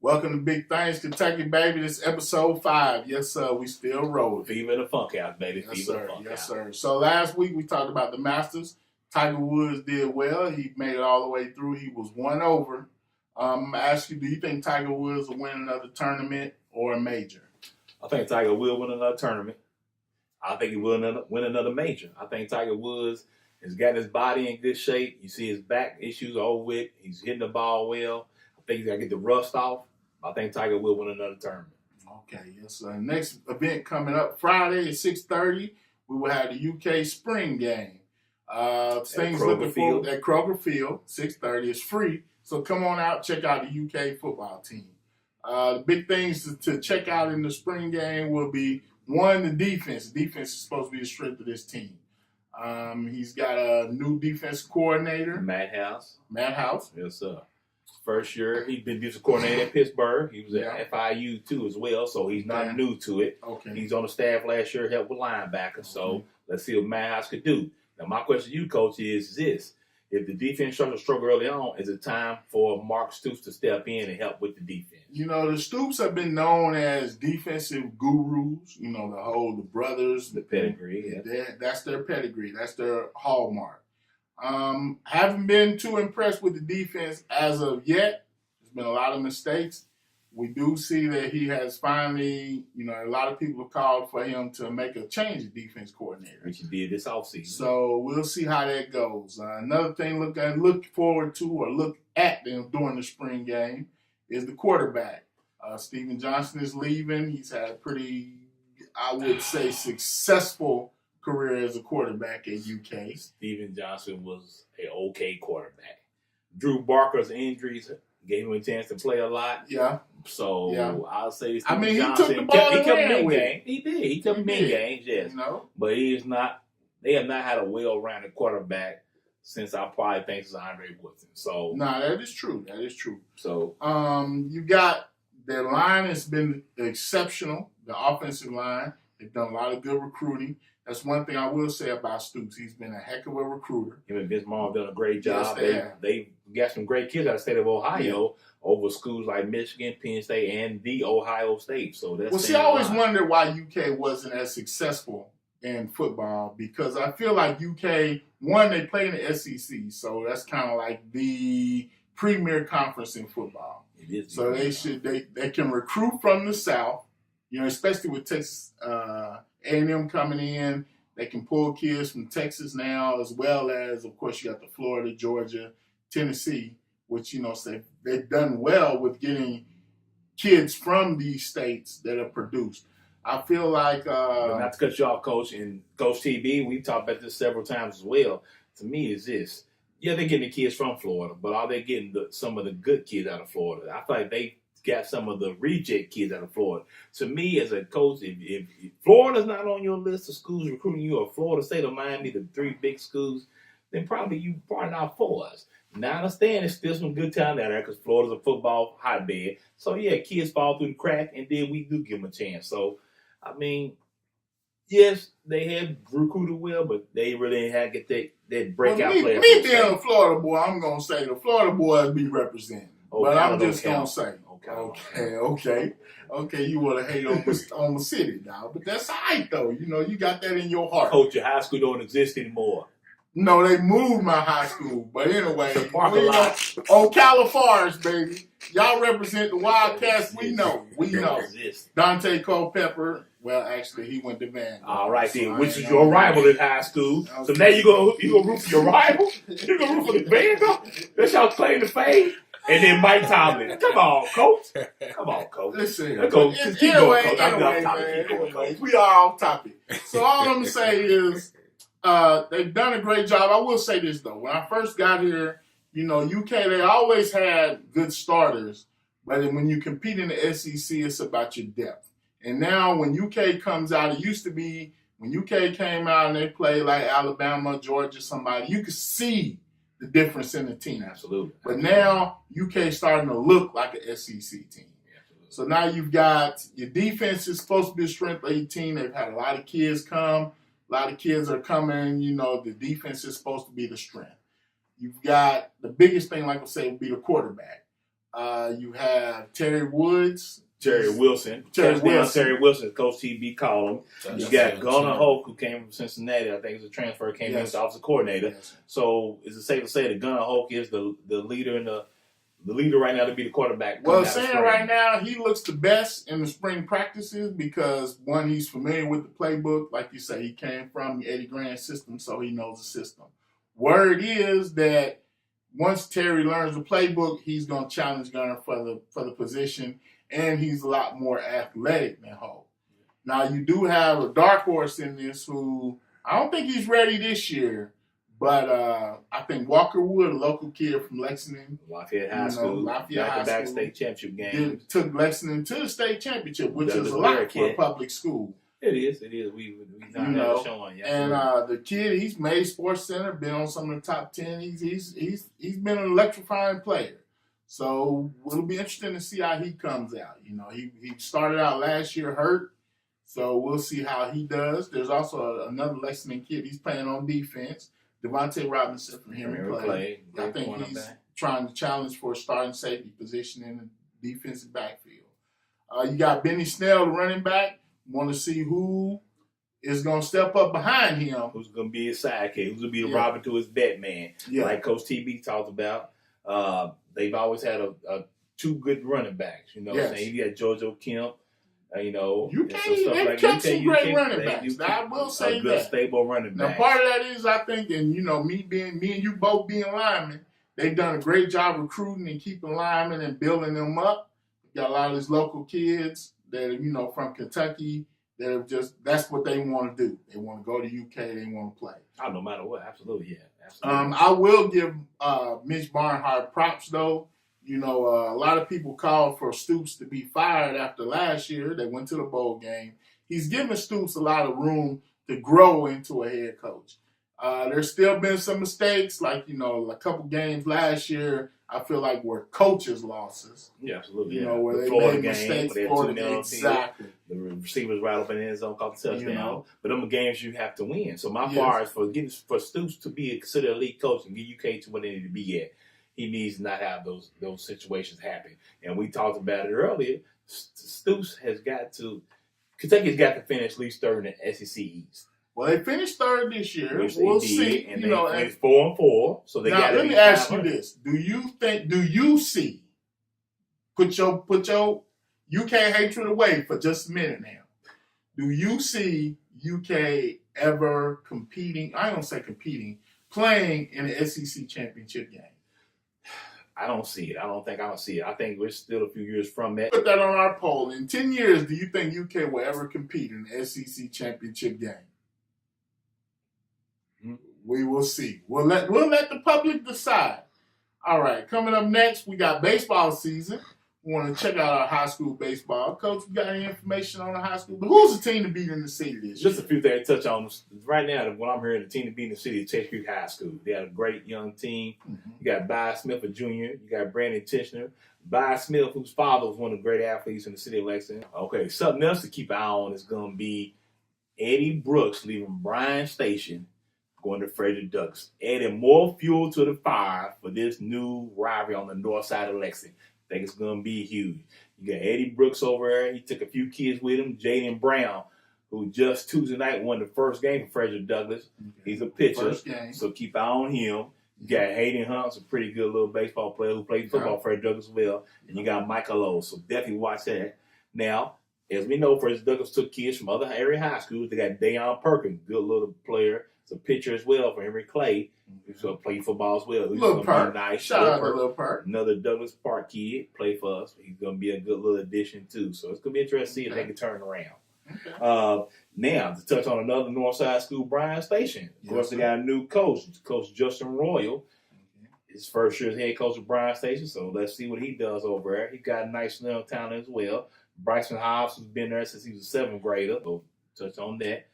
Welcome to Big Things, Kentucky, baby. This is episode 5. Yes, sir. We still rolling. Fever the funk out, baby. Yes, Fever sir. the funk Yes, out. sir. So last week we talked about the Masters. Tiger Woods did well. He made it all the way through. He was one over. I ask you, do you think Tiger Woods will win another tournament or a major? I think Tiger will win another tournament. I think he will win another major. I think Tiger Woods has got his body in good shape. You see his back issues are over with. He's hitting the ball well. I think he's got to get the rust off. I think Tiger will win another tournament. Okay, yes, sir. Next event coming up Friday at 6:30, we will have the UK Spring Game. Things looking forward at Kroger Field, 6:30. It's free, so come on out, check out the UK football team. The big things to check out in the Spring Game will be, one, the defense. The defense is supposed to be the strength of this team. He's got a new defense coordinator. Matt House. Yes, sir. First year, he's been defensive coordinator at Pittsburgh. He was at FIU, too, as well, so he's not new to it. Okay. He's on the staff last year, helped with linebackers, so let's see what Matt House could do. Now, my question to you, Coach, is this. If the defense starts to struggle early on, is it time for Mark Stoops to step in and help with the defense? You know, the Stoops have been known as defensive gurus. You know, the brothers. The pedigree, yeah. That's their pedigree. That's their hallmark. Haven't been too impressed with the defense as of yet. There's been a lot of mistakes. We do see that he has finally, a lot of people have called for him to make a change at defense coordinator. Which he did this offseason. So we'll see how that goes. Another thing look forward to or look at them during the spring game is the quarterback. Steven Johnson is leaving. He's had a pretty, I would say, successful career as a quarterback at UK. Steven Johnson was an okay quarterback. Drew Barker's injuries gave him a chance to play a lot. Yeah. So I'll say Steven Johnson. He took the ball he kept him in with game. He did. He kept him in games, yes. But he is not. They have not had a well-rounded quarterback since I probably think it's Andre Woodson. So that is true. So you got their line has been exceptional. The offensive line, they've done a lot of good recruiting. That's one thing I will say about Stoops. He's been a heck of a recruiter. Him and Vince Martin done a great job. Yes, they got some great kids out of the state of Ohio over schools like Michigan, Penn State, and the Ohio State. So that's I always wondered why UK wasn't as successful in football, because I feel like UK, one, they play in the SEC, so that's kind of like the premier conference in football. It is. So they can recruit from the South, especially with Texas A&M coming in. They can pull kids from Texas now, as well as, of course, you got the Florida, Georgia, Tennessee, which, they've done well with getting kids from these states that are produced. I feel like... But not to cut you off, Coach, and Coach TB, we've talked about this several times as well. To me, is this. Yeah, they're getting the kids from Florida, but are they getting some of the good kids out of Florida? I feel like they got some of the reject kids out of Florida. To me, as a coach, if Florida's not on your list of schools recruiting you, or Florida State or Miami, the 3 big schools, then probably you probably not for us. Now, I understand there's still some good talent out there because Florida's a football hotbed. So, yeah, kids fall through the crack, and then we do give them a chance. So, I mean, yes, they have recruited well, but they really had to get that breakout player. Me being a Florida boy, I'm going to say the Florida boys be represented. But I'm just going to say. Okay, you want to hate on the city now, but that's all right, though. You got that in your heart. Coach, your high school don't exist anymore. No, they moved my high school, but anyway, on California, baby. Y'all represent the Wildcats. We know. Dante Culpepper. Well, actually, he went to Vanguard. All right, then, which is your rival in high school. Okay. So now you gonna root for your rival? You gonna root for the Vanguard? That's y'all claim to fame. And then Mike Tomlin. Come on, Coach. Listen. Let's go. Keep going, Coach. We are off topic. So all I'm going to say is they've done a great job. I will say this, though. When I first got here, UK, they always had good starters. But when you compete in the SEC, it's about your depth. And now when UK comes out, it used to be when UK came out and they played like Alabama, Georgia, somebody, you could see the difference in the team. Absolutely. But now UK starting to look like an SEC team. Absolutely. So now you've got your defense is supposed to be the strength of your team. They've had a lot of kids come. A lot of kids are coming. The defense is supposed to be the strength. You've got the biggest thing, like I say, would be the quarterback. You have Terry Woods. Terry Wilson. Terry Wilson, Coach TB called him. You got Gunnar Hoke, who came from Cincinnati. I think it's a transfer, came in as the offensive coordinator. Yes. So is it safe to say that Gunnar Hoke is the leader in the leader right now to be the quarterback? Well, saying right now, he looks the best in the spring practices because, one, he's familiar with the playbook. Like you say, he came from the Eddie Grant system, so he knows the system. Word is that once Terry learns the playbook, he's going to challenge Gunnar for the position, and he's a lot more athletic than Hope. Now, you do have a dark horse in this who I don't think he's ready this year, but I think Walker Wood, a local kid from Lexington. Lafayette High School. Back-to-back state championship game. Took Lexington to the state championship, which is a lot for a public school. It is. We not showing. And the kid, he's made Sports Center, been on some of the top 10. He's been an electrifying player. So it'll be interesting to see how he comes out. You know, he started out last year hurt, so we'll see how he does. There's also another Lexington kid. He's playing on defense, Devontae Robinson from Henry Clay. I think he's trying to challenge for a starting safety position in the defensive backfield. You got Benny Snell, the running back. Want to see who is going to step up behind him. Who's going to be his sidekick? Who's going to be the Robin to his Batman? Yeah. Like Coach TB talked about. They've always had two good running backs. You know what I'm saying? You got JoJo Kemp. You know, they've kept some great running backs. I will say that. A good, stable running back. Now, part of that is, I think, and, you know, me and you both being linemen, they've done a great job recruiting and keeping linemen and building them up. Got a lot of these local kids that are, you know, from Kentucky that have that's what they want to do. They want to go to UK. They want to play. Oh, no matter what. Absolutely, yeah. Absolutely. I will give Mitch Barnhart props, though. You know, a lot of people called for Stoops to be fired after last year. They went to the bowl game. He's given Stoops a lot of room to grow into a head coach. There's still been some mistakes, like, you know, a couple games last year, I feel like were coaches' losses. Yeah, absolutely. You know, where they Florida made mistakes. Exactly. The receivers right up in the end zone, caught the touchdown. You know, but them are games you have to win. So my bar is for Stoops to be considered a elite coach and get UK to where they need to be at. He needs to not have those situations happen. And we talked about it earlier. Stoops has got to – Kentucky's got to finish at least third in the SEC East. Well, they finished third this year. We'll see. And they finished 4-4. So they got to let me ask you this. Do you see – put your UK hatred away for just a minute now. Do you see UK ever competing – I don't say competing – playing in the SEC championship game? I don't see it. I don't see it. I think we're still a few years from that. Put that on our poll. In 10 years, do you think UK will ever compete in the SEC championship game? Mm-hmm. We will see. We'll let the public decide. All right, coming up next, we got baseball season. We want to check out our high school baseball. Coach, we got any information on the high school? But who's the team to beat in the city this year? Just a few things to touch on. Right now, what I'm hearing, the team to beat in the city is Chase Creek High School. They got a great young team. Mm-hmm. You got By Smith, a junior. You got Brandon Tishner. By Smith, whose father was one of the great athletes in the city of Lexington. Okay, something else to keep an eye on is going to be Eddie Brooks leaving Bryan Station, going to Frederick Douglass, adding more fuel to the fire for this new rivalry on the north side of Lexington. I think it's going to be huge. You got Eddie Brooks over there. He took a few kids with him. Jaden Brown, who just Tuesday night won the first game for Frederick Douglass. Okay. He's a pitcher, so keep an eye on him. You got Hayden Hunt, a pretty good little baseball player who played football for Frederick Douglass as well. And you got Michael Lowe, so definitely watch that. Now, as we know, Frederick Douglass took kids from other area high schools. They got Dayon Perkins, good little player. He's a pitcher as well for Henry Clay. He's going to play football as well. Little Perk. Nice. Shout out to Little Perk. Another Douglas Park kid, play for us. He's going to be a good little addition, too. So it's going to be interesting to see if they can turn around. Okay. Now, to touch on another Northside school, Bryan Station. Of course, they got a new coach, Coach Justin Royal. His first year as head coach of Bryan Station, so let's see what he does over there. He got a nice young talent as well. Bryson Hobbs, who's been there since he was a 7th grader. So touch on that.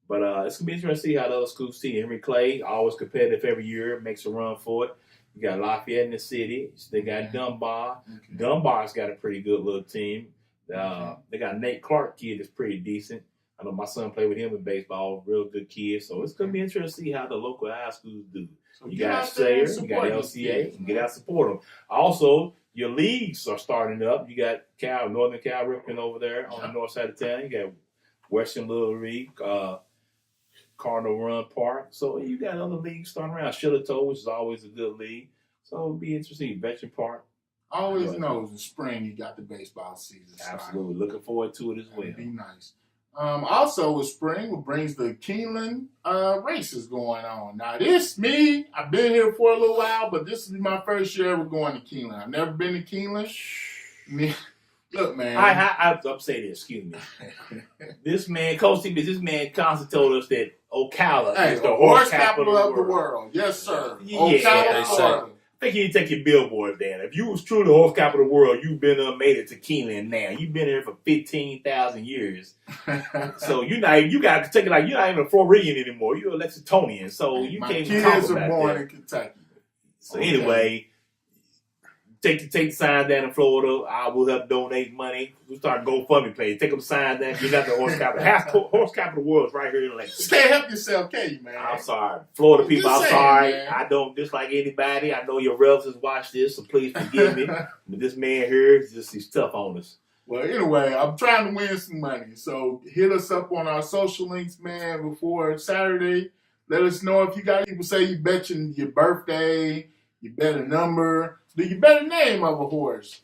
But it's going to be interesting to see how the other schools see. Henry Clay, always competitive every year, makes a run for it. You got Lafayette in the city. They got Dunbar. Okay. Dunbar's got a pretty good little team. They got Nate Clark kid that's pretty decent. I know my son played with him in baseball, real good kid. So it's going to be interesting to see how the local high schools do. So you got Sayer, you got LCA, and get out and support them. Also, your leagues are starting up. You got Northern Cal Ripken over there on the north side of town. You got Western Little League, Cardinal Run Park. So you got other leagues starting around. Shillitoe, which is always a good league. So it'll be interesting. Veteran Park. Always knows in spring you got the baseball season starting. Absolutely. Looking forward to it as well. It'd be nice. Also with spring, what brings the Keeneland races going on. Now this me, I've been here for a little while, but this is my first year ever going to Keeneland. I've never been to Keeneland. Look, man. I'm saying this, excuse me. This man, Coach T, this man constantly told us that Ocala is the horse capital of the world. Yes, sir. Yeah, Ocala, Florida. I think you need to take your billboard down. If you was true to the horse capital of the world, you've been made it to Keeneland now. You've been here for 15,000 years. So you got to take it like you're not even a Floridian anymore. You're a Lexingtonian. So you my can't kids talk are about born that. in Kentucky. So anyway, take the sign down in Florida. I will help donate money. We'll start a GoFundMe page. Take them sign down. You got the horse capital. Half horse capital of the world is right here in Lexington. You can't help yourself, can you, man? I'm sorry. Florida people, Just I'm saying, sorry. man. I don't dislike anybody. I know your relatives watch this, so please forgive me. But this man here is just, he's tough on us. Well, anyway, I'm trying to win some money. So hit us up on our social links, man, before Saturday. Let us know if you got people say you bet your birthday, you bet a number, do you bet a name of a horse?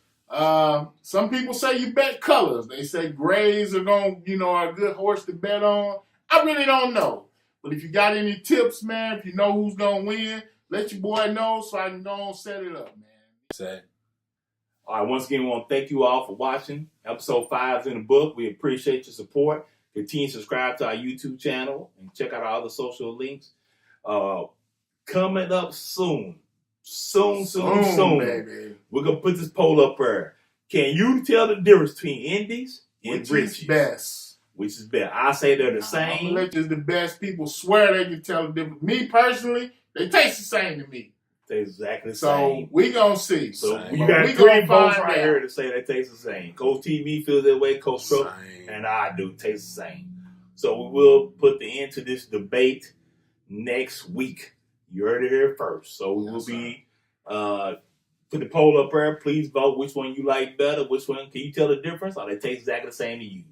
Some people say you bet colors. They say grays are are a good horse to bet on. I really don't know. But if you got any tips, man, if you know who's going to win, let your boy know so I can go and set it up, man. All right, once again, we want to thank you all for watching. Episode 5 is in the book. We appreciate your support. Continue to subscribe to our YouTube channel and check out our other social links. Coming up soon, baby. we're going to put this poll up there. Can you tell the difference between Indies and Which Richie's? is best? Which is better? I say they're the I'm same. gonna let you the best. People swear they can tell the difference. Me personally, they taste the same to me. They're exactly the So same. we gonna see. So Same. you got We 3 gonna votes find right out. here to say they taste the same. Coach TV feels that way. Coach Truck Same. and I do taste the same. So we will put the end to this debate next week. You heard it here first. So we will be put the poll up there. Please vote which one you like better. Which one can you tell the difference? Or they taste exactly the same to you?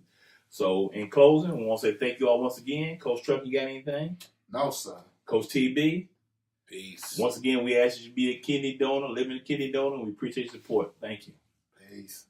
So in closing, we want to say thank you all once again. Coach Truck, you got anything? No, sir. Coach TB. Peace. Once again, we ask you to be a kidney donor, living a kidney donor. We appreciate your support. Thank you. Peace.